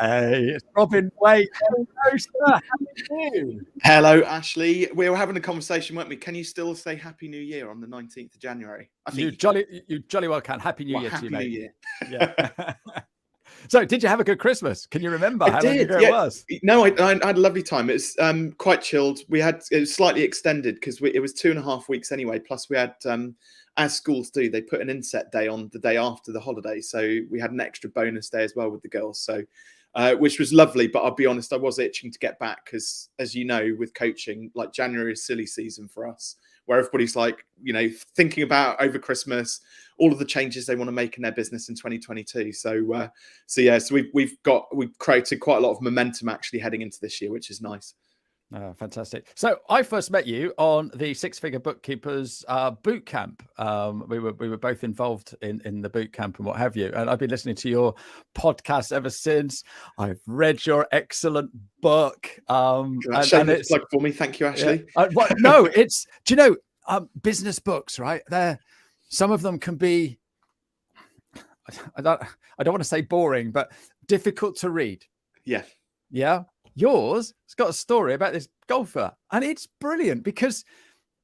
Hey, it's Robin Waite. Hello, sir. How are you? Hello, Ashley. We were having a conversation, weren't we? Can you still say Happy New Year on the 19th of January? I think You jolly well can. Happy New Year to you, mate. Happy New Year. Yeah. So, did you have a good Christmas? Can you remember how long ago it was? No, I had a lovely time. It was quite chilled. It was slightly extended because it was 2.5 weeks anyway. Plus, we had, as schools do, they put an inset day on the day after the holiday, so we had an extra bonus day as well with the girls. So, which was lovely. But I'll be honest, I was itching to get back because, as you know, with coaching, like January is silly season for us, where everybody's like, thinking about over Christmas all of the changes they want to make in their business in 2022. So we've created quite a lot of momentum actually heading into this year, which is nice. Oh, fantastic. So I first met you on the Six Figure Bookkeepers boot camp. We were both involved in the boot camp and what have you. And I've been listening to your podcast ever since. I've read your excellent book. Shameless plug for me. Thank you, Ashley. Yeah. Business books, right? Some of them can be, I don't want to say boring, but difficult to read. Yeah. Yeah. Yours, it's got a story about this golfer, and it's brilliant because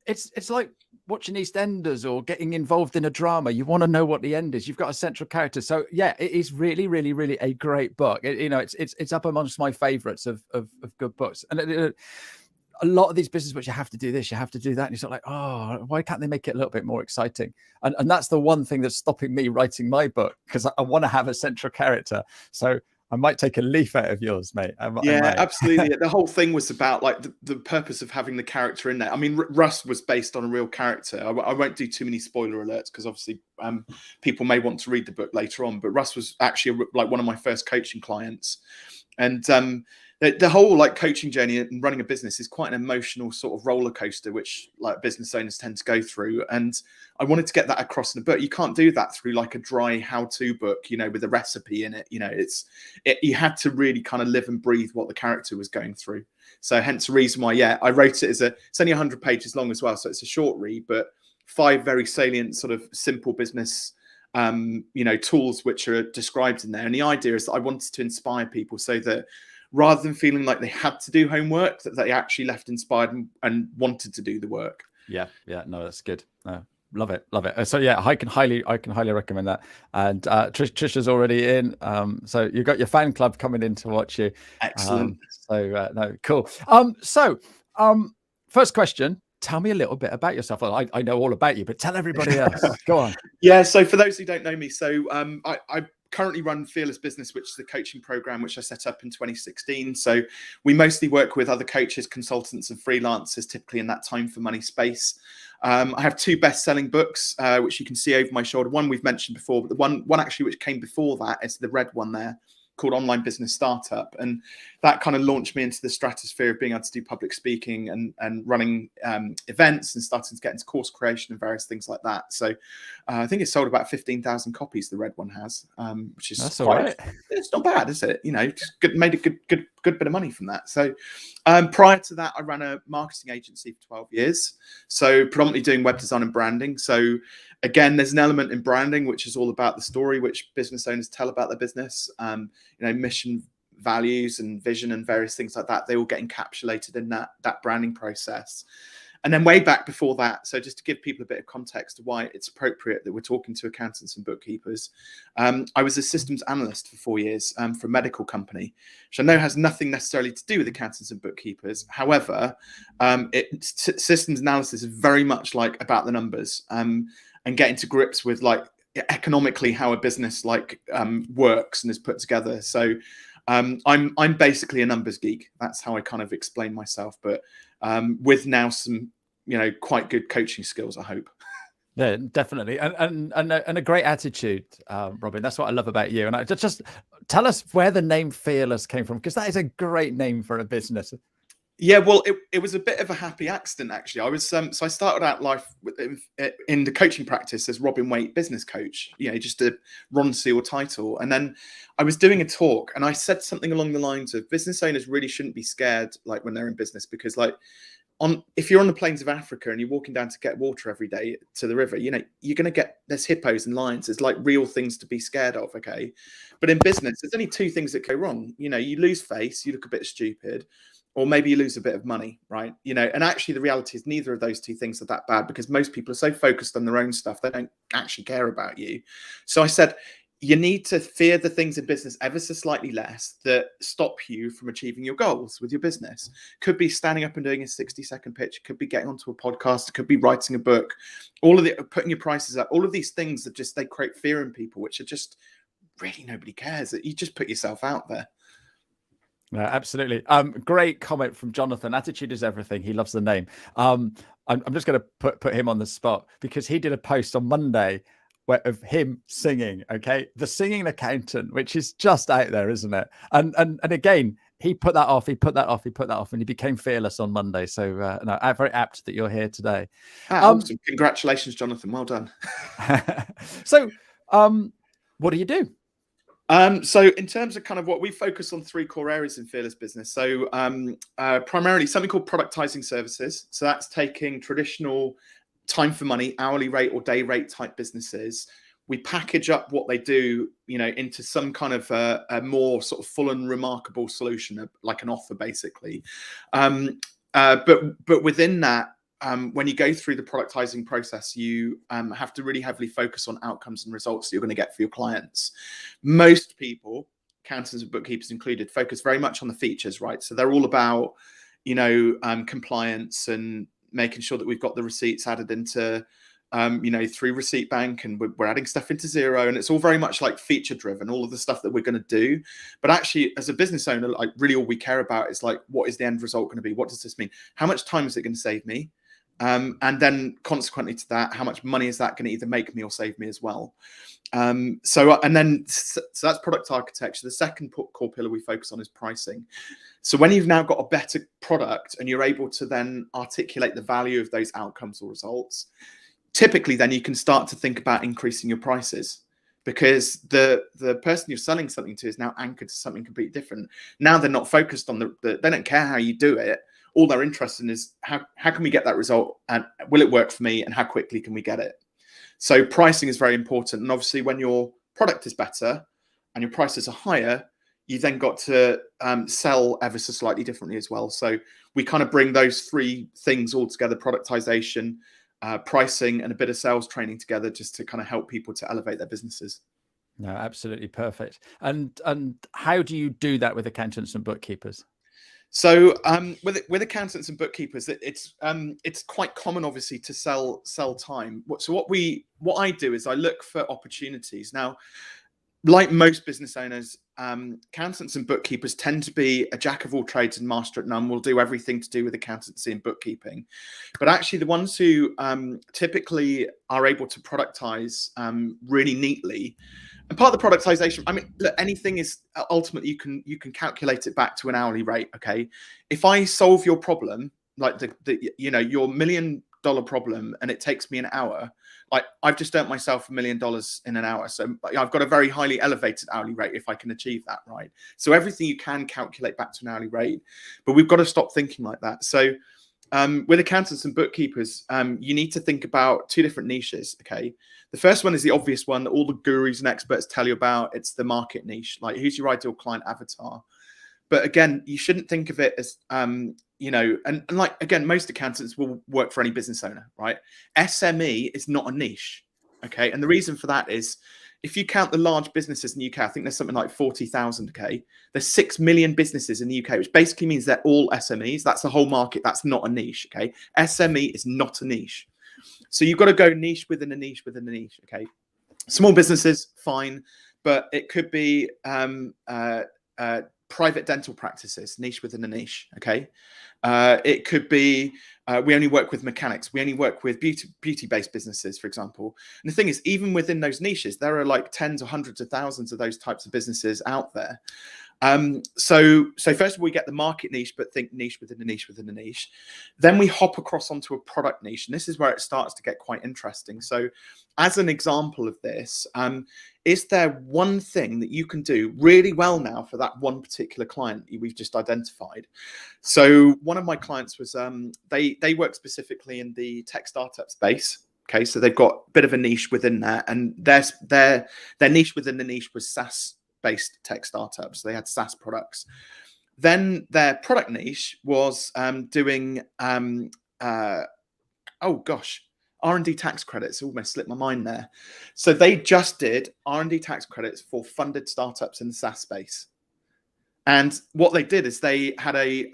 it's like watching EastEnders or getting involved in a drama. You want to know what the end is. You've got a central character. So yeah, it is really, really, really a great book. It's up amongst my favorites of good books. And a lot of these business books, you have to do this, you have to do that. And you're sort of like, oh, why can't they make it a little bit more exciting? And that's the one thing that's stopping me writing my book, because I want to have a central character. So I might take a leaf out of yours, mate. Absolutely. The whole thing was about like the purpose of having the character in there. I mean, Russ was based on a real character. I won't do too many spoiler alerts because obviously people may want to read the book later on. But Russ was actually like one of my first coaching clients, and the whole like coaching journey and running a business is quite an emotional sort of roller coaster, which like business owners tend to go through. And I wanted to get that across in a book. You can't do that through like a dry how-to book, with a recipe in it. You had to really kind of live and breathe what the character was going through. So hence the reason why, I wrote it it's only 100 pages long as well. So it's a short read, but 5 very salient sort of simple business tools which are described in there. And the idea is that I wanted to inspire people so that rather than feeling like they had to do homework, that they actually left inspired and wanted to do the work. Yeah. No, that's good. Love it. So yeah, I can highly recommend that. And Trisha's already in. So you've got your fan club coming in to watch you. Excellent. No, cool. First question. Tell me a little bit about yourself. Well, I know all about you, but tell everybody else. Go on. Yeah. So for those who don't know me, so I currently run Fearless Business, which is a coaching program which I set up in 2016. So we mostly work with other coaches, consultants, and freelancers, typically in that time for money space. I have 2 best-selling books, which you can see over my shoulder. One we've mentioned before, but the one actually which came before that is the red one there, called Online Business Startup. And that kind of launched me into the stratosphere of being able to do public speaking and running events and starting to get into course creation and various things like that. So I think it's sold about 15,000 copies, the red one has, which is That's all right. It's not bad, is it? Made a good bit of money from that. So prior to that, I ran a marketing agency for 12 years. So predominantly doing web design and branding. So again, there's an element in branding, which is all about the story which business owners tell about their business, mission, values and vision and various things like that. They all get encapsulated in that branding process. And then way back before that, so just to give people a bit of context to why it's appropriate that we're talking to accountants and bookkeepers, I was a systems analyst for 4 years for a medical company, which I know has nothing necessarily to do with accountants and bookkeepers. However, systems analysis is very much like about the numbers and getting to grips with like economically how a business works and is put together. So I'm basically a numbers geek. That's how I kind of explain myself, but with now some quite good coaching skills, I hope. Yeah, definitely, and a great attitude, Robin. That's what I love about you. And just tell us where the name Fearless came from, because that is a great name for a business. Yeah, well, it was a bit of a happy accident, actually. I was so I started out life in the coaching practice as Robin Waite business coach, just a Ron Seal title. And then I was doing a talk and I said something along the lines of business owners really shouldn't be scared like when they're in business, because like if you're on the plains of Africa and you're walking down to get water every day to the river, you know, you're going to get, there's hippos and lions. There's like real things to be scared of. Okay. But in business, there's only two things that go wrong. You know, you lose face, you look a bit stupid, or maybe you lose a bit of money, right? You know, and actually the reality is neither of those two things are that bad, because most people are so focused on their own stuff, they don't actually care about you. So I said, you need to fear the things in business ever so slightly less that stop you from achieving your goals with your business. Could be standing up and doing a 60-second pitch. Could be getting onto a podcast. It could be writing a book. All of the putting your prices up. All of these things that just, they create fear in people, which are just really, nobody cares. That you just put yourself out there. No, absolutely. Great comment from Jonathan. Attitude is everything. He loves the name. I'm just going to put him on the spot, because he did a post on Monday of him singing. Okay, the singing accountant, which is just out there, isn't it? And again, he put that off. He put that off. He put that off, and he became fearless on Monday. So no, very apt that you're here today. Awesome. Congratulations, Jonathan. Well done. So, what do you do? So in terms of kind of what we focus on, three core areas in Fearless Business. So primarily something called productizing services. So that's taking traditional time for money, hourly rate or day rate type businesses. We package up what they do, you know, into some kind of a more sort of full and remarkable solution, like an offer, basically. But within that, when you go through the productizing process, you have to really heavily focus on outcomes and results that you're going to get for your clients. Most people, accountants and bookkeepers included, focus very much on the features, right? So they're all about, you know, compliance and making sure that we've got the receipts added into, you know, through Receipt Bank, and we're adding stuff into Xero, and it's all very much like feature driven, all of the stuff that we're going to do. But actually, as a business owner, like really all we care about is like, what is the end result going to be? What does this mean? How much time is it going to save me? And then consequently to that, how much money is that going to either make me or save me as well? So that's product architecture. The second core pillar we focus on is pricing. So when you've now got a better product and you're able to then articulate the value of those outcomes or results, typically then you can start to think about increasing your prices, because the person you're selling something to is now anchored to something completely different. Now they're not focused on they don't care how you do it. All they're interested in is how can we get that result, and will it work for me, and how quickly can we get it? So pricing is very important. And obviously when your product is better and your prices are higher, you then got to sell ever so slightly differently as well. So we kind of bring those three things all together: productization, pricing, and a bit of sales training together, just to kind of help people to elevate their businesses. No, absolutely perfect. And how do you do that with accountants and bookkeepers? So with accountants and bookkeepers, it's quite common, obviously, to sell time. So what I do is I look for opportunities. Now, like most business owners, accountants and bookkeepers tend to be a jack of all trades and master at none. We'll do everything to do with accountancy and bookkeeping. But actually, the ones who typically are able to productize really neatly. And part of the productization, I mean, look, anything is ultimately you can calculate it back to an hourly rate. Okay, if I solve your problem, like you know, your $1 million problem, and it takes me an hour, like I've just earned myself $1 million in an hour. So I've got a very highly elevated hourly rate if I can achieve that, right? So everything you can calculate back to an hourly rate, but we've got to stop thinking like that. So with accountants and bookkeepers, you need to think about two different niches. Okay, the first one is the obvious one that all the gurus and experts tell you about. It's the market niche, like who's your ideal client avatar. But again, you shouldn't think of it as you know, and like again, most accountants will work for any business owner, right? SME is not a niche. Okay, and the reason for that is, if you count the large businesses in the UK, I think there's something like 40,000. Okay, there's 6 million businesses in the UK, which basically means they're all SMEs. That's the whole market. That's not a niche. Okay, SME is not a niche. So you've got to go niche within a niche within a niche. Okay, small businesses, fine, but it could be private dental practices, niche within a niche. Okay, it could be we only work with mechanics. We only work with beauty-based businesses, for example. And the thing is, even within those niches, there are like tens or hundreds of thousands of those types of businesses out there. So first of all, we get the market niche, but think niche within a niche within a niche. Then we hop across onto a product niche, and this is where it starts to get quite interesting. So as an example of this, is there one thing that you can do really well now for that one particular client we've just identified? So one of my clients was, they work specifically in the tech startup space. Okay, so they've got a bit of a niche within that, and their niche within the niche was SaaS-based tech startups. They had SaaS products. Then their product niche was doing R&D tax credits. It almost slipped my mind there. So they just did R&D tax credits for funded startups in the SaaS space. And what they did is they had a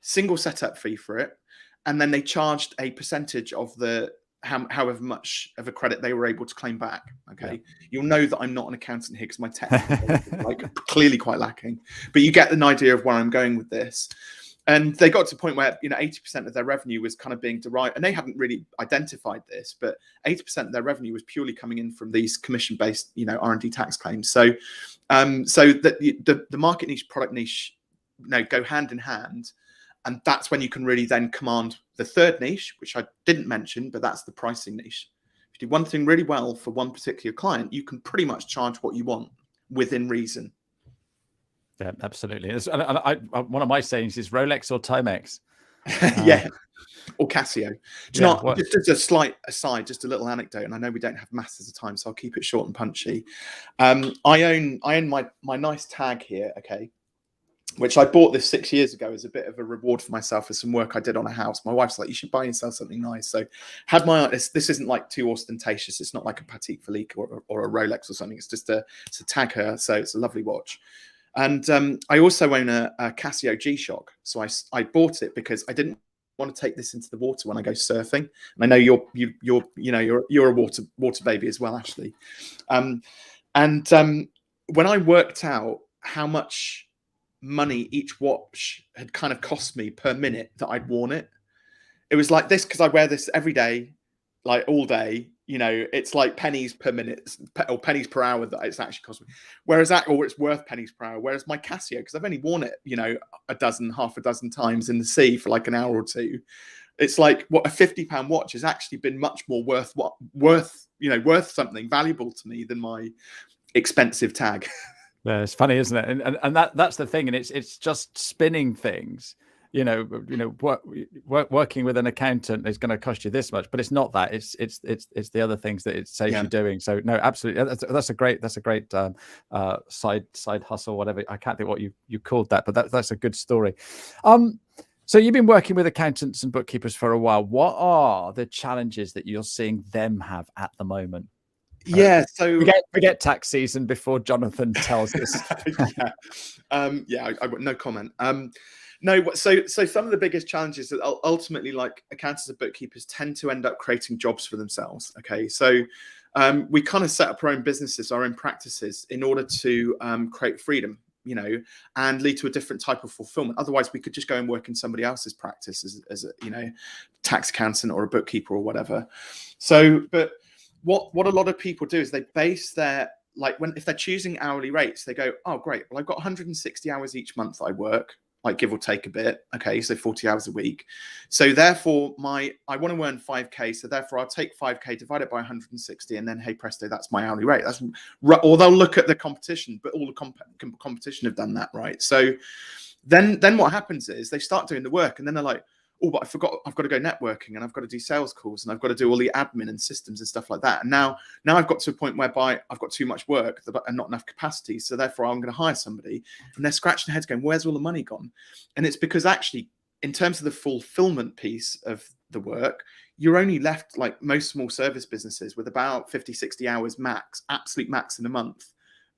single setup fee for it, and then they charged a percentage of the however much of a credit they were able to claim back. Okay, yeah. You'll know that I'm not an accountant here because my technical is like clearly quite lacking, but you get an idea of where I'm going with this. And they got to a point where 80% of their revenue was kind of being derived, and they hadn't really identified this, but 80% of their revenue was purely coming in from these commission-based R&D tax claims. So the market niche, product niche, go hand in hand. And that's when you can really then command the third niche, which I didn't mention, but that's the pricing niche. If you do one thing really well for one particular client, you can pretty much charge what you want within reason. Yeah, absolutely. One of my sayings is Rolex or Timex. Yeah, or Casio. Do you know, just as a slight aside, just a little anecdote, and I know we don't have masses of time, so I'll keep it short and punchy. I own my nice tag here, okay, which I bought this 6 years ago as a bit of a reward for myself for some work I did on a house. My wife's like, you should buy yourself something nice. So had this isn't like too ostentatious. It's not like a Patek Philippe or a Rolex or something. It's just to tag her. So it's a lovely watch. And I also own a Casio G-Shock. So I bought it because I didn't want to take this into the water when I go surfing. And I know you're a water baby as well, Ashley. When I worked out how much money each watch had kind of cost me per minute that I'd worn it, it was like this, because I wear this every day, like all day. It's like pennies per minute or pennies per hour that it's actually cost me. Or it's worth pennies per hour. Whereas my Casio, because I've only worn it, half a dozen times in the sea for like an hour or two. It's like what a £50 watch has actually been much more worth something valuable to me than my expensive tag. Yeah, it's funny, isn't it? And that's the thing, and it's just spinning things. Working with an accountant is going to cost you this much, but it's not that. It's the other things that it saves you doing. So no, absolutely, that's a great side hustle, whatever. I can't think what you called that, but that's a good story. So you've been working with accountants and bookkeepers for a while. What are the challenges that you're seeing them have at the moment? Yeah, so forget tax season before Jonathan tells us. I no comment. No, so some of the biggest challenges that ultimately, like, accountants and bookkeepers tend to end up creating jobs for themselves. Okay, so we kind of set up our own businesses, our own practices, in order to create freedom, and lead to a different type of fulfillment. Otherwise, we could just go and work in somebody else's practice as a tax accountant or a bookkeeper or whatever. So, but what a lot of people do is they base their, if they're choosing hourly rates, they go, oh, great, well, I've got 160 hours each month I work, like give or take a bit. Okay, so 40 hours a week. So therefore, I want to earn 5K. So therefore, I'll take 5K, divide it by 160, and then, hey presto, that's my hourly rate. Or they'll look at the competition, but all the competition have done that, right? So then what happens is they start doing the work, and then they're like, oh, but I forgot, I've got to go networking, and I've got to do sales calls, and I've got to do all the admin and systems and stuff like that. And now I've got to a point whereby I've got too much work and not enough capacity. So therefore I'm going to hire somebody, and they're scratching their heads going, where's all the money gone? And it's because actually, in terms of the fulfillment piece of the work, you're only left, like most small service businesses, with about 50, 60 hours max, absolute max in a month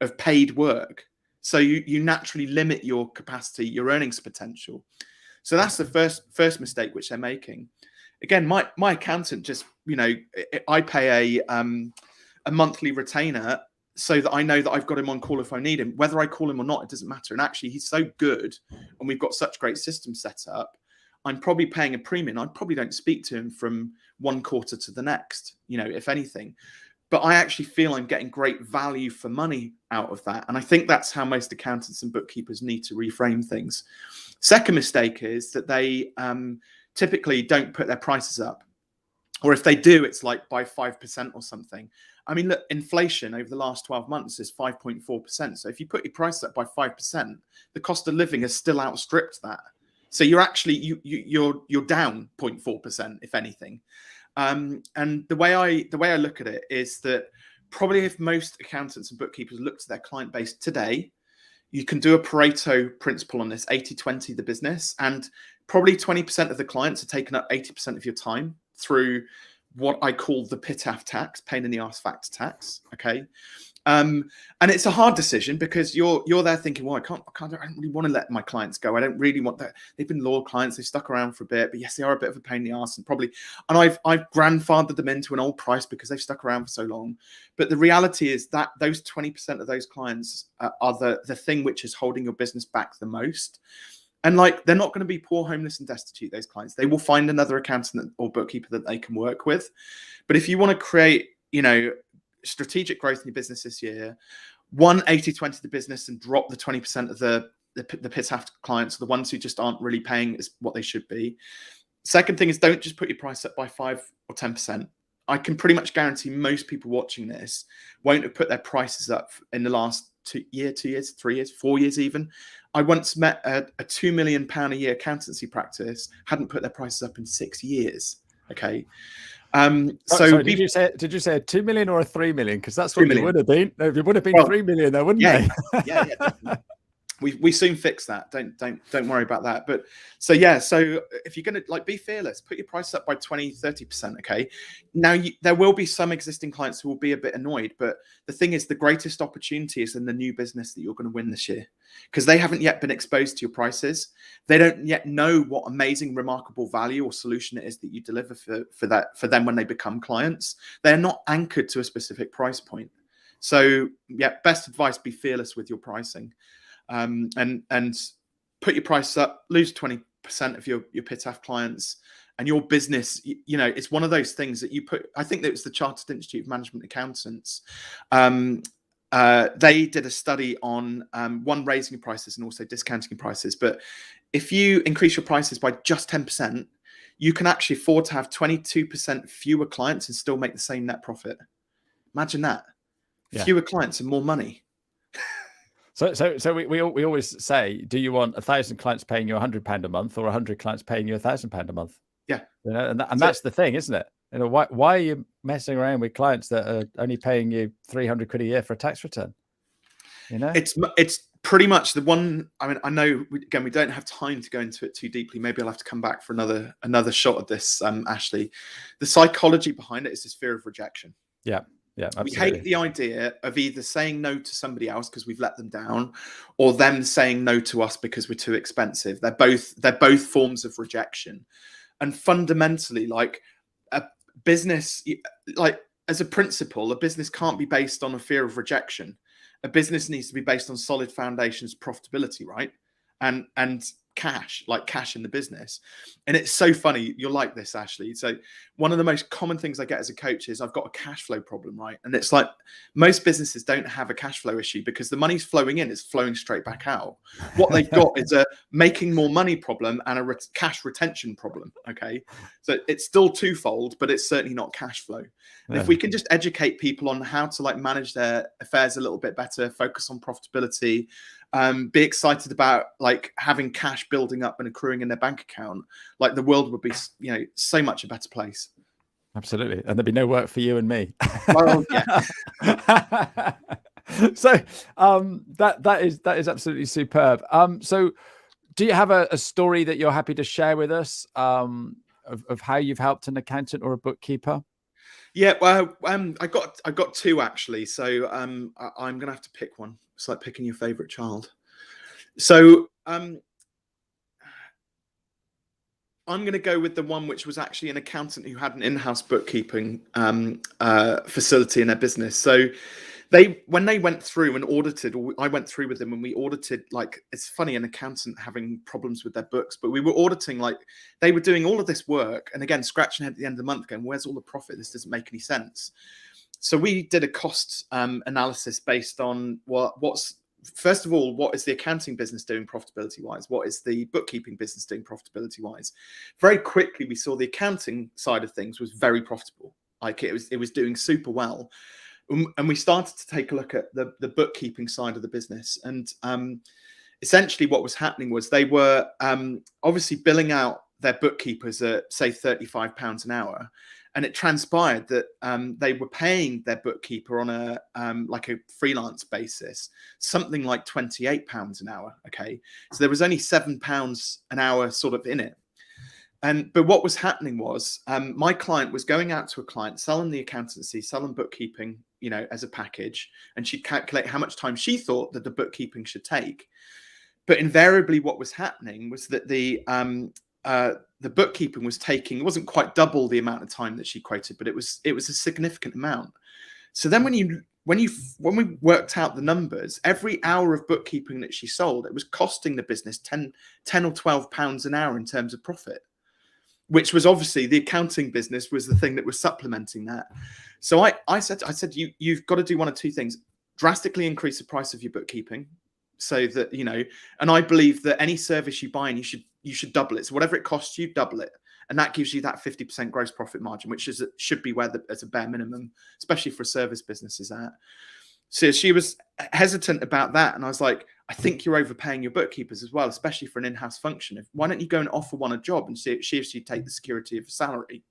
of paid work. So you naturally limit your capacity, your earnings potential. So that's the first mistake which they're making. Again, my accountant just, I pay a monthly retainer so that I know that I've got him on call if I need him. Whether I call him or not, it doesn't matter. And actually, he's so good, and we've got such great systems set up, I'm probably paying a premium. I probably don't speak to him from one quarter to the next, if anything. but I actually feel I'm getting great value for money out of that. And I think that's how most accountants and bookkeepers need to reframe things. Second mistake is that they typically don't put their prices up. Or if they do, it's like by 5% or something. I mean, look, inflation over the last 12 months is 5.4%. So if you put your price up by 5%, the cost of living has still outstripped that. So you're actually you're down 0.4%, if anything. And the way I look at it is that probably if most accountants and bookkeepers look to their client base today, you can do a Pareto principle on this, 80-20 the business, and probably 20% of the clients are taking up 80% of your time through what I call the PITAF tax, pain in the arse factor tax. Okay. And it's a hard decision because you're there thinking, well, I don't really want to let my clients go. I don't really want that. They've been loyal clients. They've stuck around for a bit, but yes, they are a bit of a pain in the arse and I've grandfathered them into an old price because they've stuck around for so long. But the reality is that those 20% of those clients are the thing which is holding your business back the most. And like, they're not going to be poor, homeless and destitute, those clients. They will find another accountant or bookkeeper that they can work with. But if you want to create, strategic growth in your business this year, 80-20 the business and drop the 20% of the PITAF clients, the ones who just aren't really paying is what they should be. Second thing is, don't just put your price up by 5 or 10%. I can pretty much guarantee most people watching this won't have put their prices up in the last 2 years, 3 years, 4 years even. I once met a £2 million a year accountancy practice, hadn't put their prices up in 6 years. Okay. So did you say a 2 million or a 3 million? Because that's what it would have been. No, it would have been 3 million though, wouldn't they? Yeah, definitely. We soon fix that. Don't worry about that. But so if you're going to be fearless, put your price up by 20-30%. Okay. Now there will be some existing clients who will be a bit annoyed, but the thing is, the greatest opportunity is in the new business that you're going to win this year, because they haven't yet been exposed to your prices. They don't yet know what amazing, remarkable value or solution it is that you deliver for them when they become clients. They're not anchored to a specific price point. So yeah, best advice: be fearless with your pricing. And put your price up, lose 20% of your PITAF clients, and your business, it's one of those things that you put. I think that it's the Chartered Institute of Management Accountants. They did a study on raising prices and also discounting prices. But if you increase your prices by just 10%, you can actually afford to have 22% fewer clients and still make the same net profit. Imagine that. Yeah. Fewer clients and more money. So we always say, do you want 1,000 clients paying you £100 a month or 100 clients paying you £1,000 a month? Yeah. And that's the thing, isn't it? Why are you messing around with clients that are only paying you 300 quid a year for a tax return? It's pretty much the one. I mean, I know we don't have time to go into it too deeply. Maybe I'll have to come back for another shot of this, Ashley. The psychology behind it is this fear of rejection. Yeah. Yeah, absolutely. We hate the idea of either saying no to somebody else because we've let them down, or them saying no to us because we're too expensive. They're both forms of rejection. And fundamentally, like a business, as a principle, a business can't be based on a fear of rejection. A business needs to be based on solid foundations, profitability, right? And cash in the business. And it's so funny. You'll like this, Ashley. So one of the most common things I get as a coach is I've got a cash flow problem, right? And it's like most businesses don't have a cash flow issue because the money's flowing in, it's flowing straight back out. What they've got is a making more money problem and a cash retention problem. Okay. So it's still twofold, but it's certainly not cash flow. And if we can just educate people on how to manage their affairs a little bit better, focus on profitability, be excited about having cash building up and accruing in their bank account, the world would be, so much a better place. Absolutely. And there'd be no work for you and me. Well, yeah. So that is absolutely superb. So do you have a story that you're happy to share with us of how you've helped an accountant or a bookkeeper? Yeah, well, I got two actually. So I'm gonna have to pick one. It's like picking your favorite child. So I'm going to go with the one which was actually an accountant who had an in-house bookkeeping facility in their business. So when they went through and audited, or I went through with them and we audited, it's funny, an accountant having problems with their books, but we were auditing, they were doing all of this work and again, scratching head at the end of the month going, where's all the profit? This doesn't make any sense. So we did a cost analysis based on what's first of all, what is the accounting business doing profitability wise? What is the bookkeeping business doing profitability wise? Very quickly, we saw the accounting side of things was very profitable. Like it was doing super well. And we started to take a look at the bookkeeping side of the business. And essentially what was happening was they were obviously billing out their bookkeepers at, say, £35 an hour. And it transpired that they were paying their bookkeeper on a like a freelance basis, something like £28 an hour. Okay, so there was only £7 an hour sort of in it. But what was happening was my client was going out to a client, selling the accountancy, selling bookkeeping, as a package, and she'd calculate how much time she thought that the bookkeeping should take. But invariably, what was happening was that the bookkeeping was taking, it wasn't quite double the amount of time that she quoted, but it was a significant amount. So then when we worked out the numbers, every hour of bookkeeping that she sold, it was costing the business 10 or £12 an hour in terms of profit, which was obviously the accounting business was the thing that was supplementing that. So I said, you've got to do one of two things: drastically increase the price of your bookkeeping, so that, and I believe that any service you buy, and you should double it. So whatever it costs you, double it. And that gives you that 50% gross profit margin, which should be where as a bare minimum, especially for a service business, is at. So she was hesitant about that. And I was like, I think you're overpaying your bookkeepers as well, especially for an in-house function. Why don't you go and offer one a job and see if she'd take the security of a salary?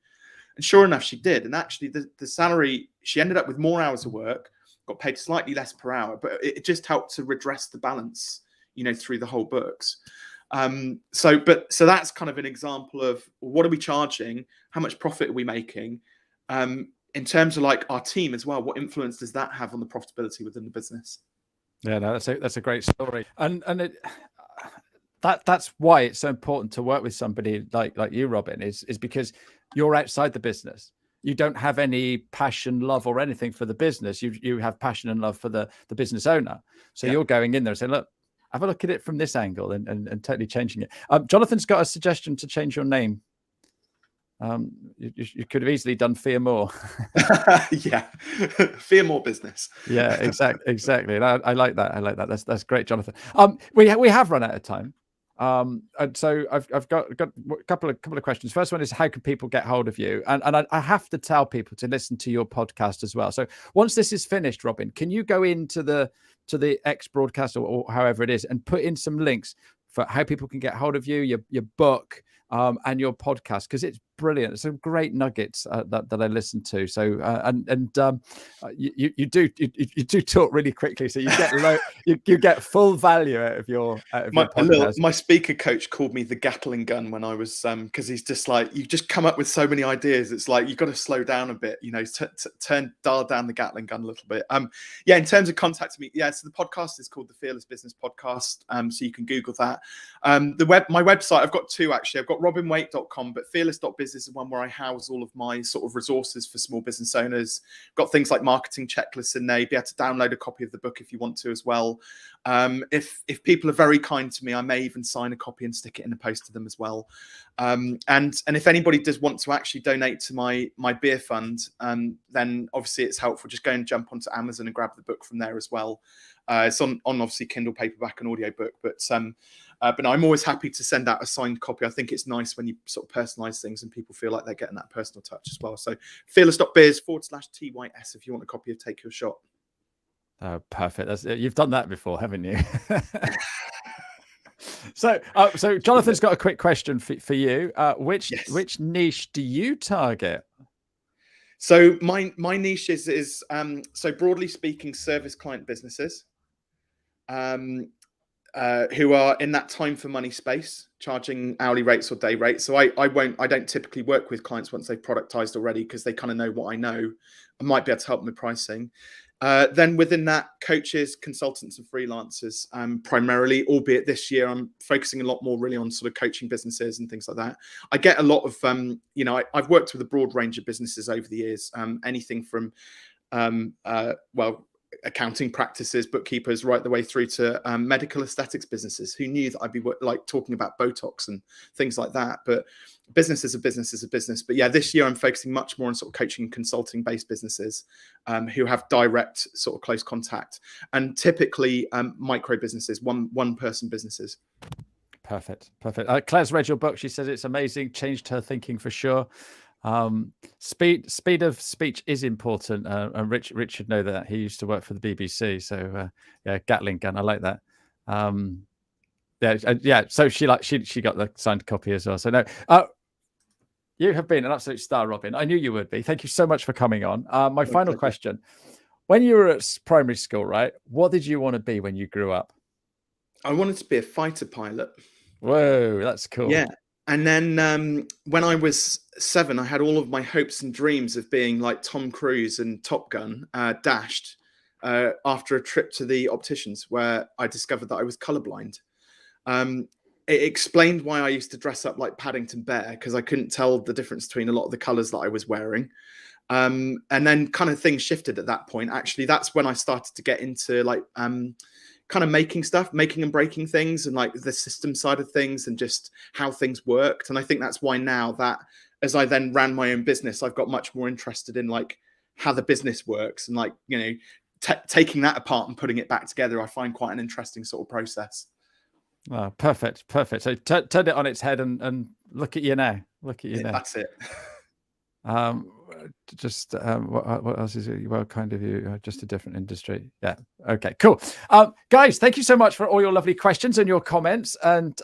And sure enough, she did. And actually the salary, she ended up with more hours of work, got paid slightly less per hour, but it just helped to redress the balance, through the whole books. So that's kind of an example of what are we charging? How much profit are we making? In terms of like our team as well, what influence does that have on the profitability within the business? Yeah, no, that's a great story. And that's why it's so important to work with somebody like you, Robin, is because you're outside the business. You don't have any passion, love, or anything for the business. You have passion and love for the business owner. So you're going in there and saying, look, have a look at it from this angle and totally changing it. Jonathan's got a suggestion to change your name. You could have easily done Fear More. Yeah, Fear More Business. Yeah, exactly. And I like that. I like that. That's great, Jonathan. We have run out of time. And so I've got a couple of questions. First one is, how can people get hold of you? And I have to tell people to listen to your podcast as well. So once this is finished, Robin, can you go into the X broadcast or however it is and put in some links for how people can get hold of you, your book, and your podcast, because it's brilliant. Some great nuggets that I listen to. So you do talk really quickly, so you get you get full value out of your podcast. My speaker coach called me the Gatling gun when I was because he's just like, you just come up with so many ideas. It's like you've got to slow down a bit, dial down the Gatling gun a little bit. In terms of contacting me, so the podcast is called the Fearless Business Podcast. So you can Google that. My website, I've got two actually. I've got robinwaite.com, but fearless.business is one where I house all of my sort of resources for small business owners. Got things like marketing checklists in there. You'll be able to download a copy of the book if you want to as well. If people are very kind to me, I may even sign a copy and stick it in the post to them as well. And if anybody does want to actually donate to my beer fund, then obviously it's helpful. Just go and jump onto Amazon and grab the book from there as well. It's on obviously Kindle paperback and audiobook, but I'm always happy to send out a signed copy. I think it's nice when you sort of personalize things and people feel like they're getting that personal touch as well. So fearless.biz/TYS if you want a copy of Take Your Shot. Oh, perfect. You've done that before, haven't you? So Jonathan's got a quick question for you. Which niche do you target? So my niche is so broadly speaking, service client businesses who are in that time for money space, charging hourly rates or day rates. So I don't typically work with clients once they've productized already, because they kind of know what I know. I might be able to help them with pricing. Then within that, coaches, consultants, and freelancers primarily, albeit this year I'm focusing a lot more really on sort of coaching businesses and things like that. I get a lot of, I've worked with a broad range of businesses over the years, anything from, accounting practices, bookkeepers, right the way through to medical aesthetics businesses. Who knew that I'd be like talking about Botox and things like that? But business is a business is a business. But yeah, this year I'm focusing much more on sort of coaching and consulting based businesses who have direct sort of close contact, and typically micro businesses, one person businesses. Perfect. Claire's read your book. She says it's amazing, changed her thinking for sure. Speed of speech is important, and Rich should know that. He used to work for the BBC, so yeah, Gatling gun, I like that. Yeah, so she got the signed copy as well. So no, you have been an absolute star, Robin. I knew you would be. Thank you so much for coming on. My final question: when you were at primary school, right, what did you want to be when you grew up? I wanted to be a fighter pilot. Whoa, that's cool. Yeah. And then when I was 7, I had all of my hopes and dreams of being like Tom Cruise and Top Gun dashed after a trip to the opticians, where I discovered that I was colorblind. It explained why I used to dress up like Paddington Bear, because I couldn't tell the difference between a lot of the colors that I was wearing. And then kind of things shifted at that point. Actually, that's when I started to get into like kind of making and breaking things, and like the system side of things and just how things worked. And I think that's why now that as I then ran my own business, I've got much more interested in like how the business works, and like, you know, taking that apart and putting it back together. I find quite an interesting sort of process. Oh, perfect. So turn it on its head and look at you now. Now. That's it. What else is it? Well, kind of you, just a different industry. Yeah. Okay, cool. Guys, thank you so much for all your lovely questions and your comments. And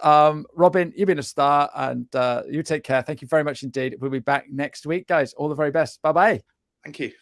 Robin, you've been a star, and you take care. Thank you very much indeed. We'll be back next week, guys. All the very best. Bye-bye. Thank you.